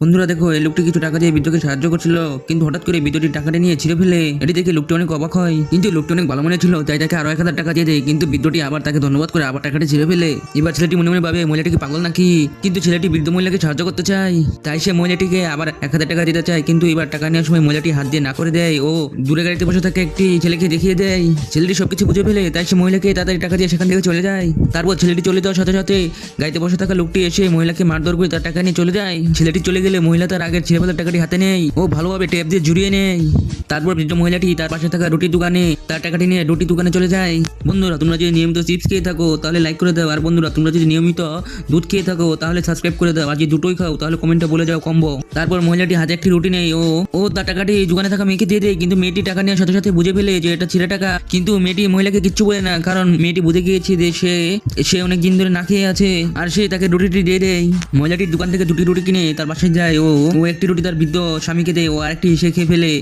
বন্ধুরা দেখো, এই লোকটি কিছু টাকা দিয়ে বৃদ্ধকে সাহায্য করছিল, কিন্তু হঠাৎ করে বৃদ্ধটি টাকাটা নিয়ে ছিঁড়ে ফেলে। এটি দেখে লোকটি অনেক অবাক হয়, কিন্তু লোকটি অনেক ভালো মনে ছিল, তাই তাকে আরো 1000 টাকা দিয়ে দেয়। কিন্তু বৃদ্ধটি আবার তাকে ধন্যবাদ করে আবার টাকাটি ছিঁড়ে ফেলে। এবার ছেলেটি মনে মনে ভাবে মহিলাটি কি পাগল নাকি, কিন্তু ছেলেটি বৃদ্ধ মহিলাকে সাহায্য করতে চায়, তাই সে মহিলাটিকে আবার 1000 টাকা দিতে চায়। কিন্তু এবার টাকা নেওয়ার সময় মহিলাটি হাত দিয়ে না করে দেয় ও দূরে গাড়িতে বসে থাকে একটি ছেলেকে দেখিয়ে দেয়। ছেলেটি সবকিছু বুঝে ফেলে, তাই সে মহিলাকে তাড়াতাড়ি টাকা দিয়ে সেখান থেকে চলে যায়। তারপর ছেলেটি চলে যাওয়ার সাথে সাথে গাড়িতে বসে থাকা লোকটি এসে মহিলাকে মারধর করে তার টাকা নিয়ে চলে যায়। ছেলেটি চলে গেলে মহিলা তার আগের ছিঁড়ে ফেলা টাকাটি হাতে নেয় ও ভালোভাবে টেপ দিয়ে জুড়িয়ে নেয়। তারপর বৃদ্ধ মহিলাটি তার পাশে থাকা রুটির দোকানে তার টাকাটি নিয়ে রুটি দোকানে চলে যায়। বন্ধুরা, তোমরা যদি নিয়মিত চিপস খেয়ে থাকো তাহলে লাইক করে দাও, আর বন্ধুরা তোমরা যদি নিয়মিত দুধ খেয়ে থাকো তাহলে সাবস্ক্রাইব করে দাও, আর যদি দুটোই খাও তাহলে কমেন্টে বলে যাও কম্বো। তারপর মহিলাটি হাতে একটি রুটি নেই ও ও তার টাকাটি দোকানে থাকা মেয়েকে দিয়ে দেয়, কিন্তু মেয়েটি টাকা নেওয়ার সাথে সাথে বুঝে ফেলে যে এটা ছিঁড়া টাকা। কিন্তু মেয়েটি মহিলাকে কিচ্ছু বলে না, কারণ মেয়েটি বুঝে গিয়েছে যে সে অনেক দিন ধরে না খেয়ে আছে, আর সে তাকে রুটিটি দিয়ে দেয়। মহিলাটির দোকান থেকে দুটি রুটি কিনে তার বাসায় যায় ও একটি রুটি তার বৃদ্ধ স্বামীকে দেয় ও আরেকটি সে খেয়ে ফেলে।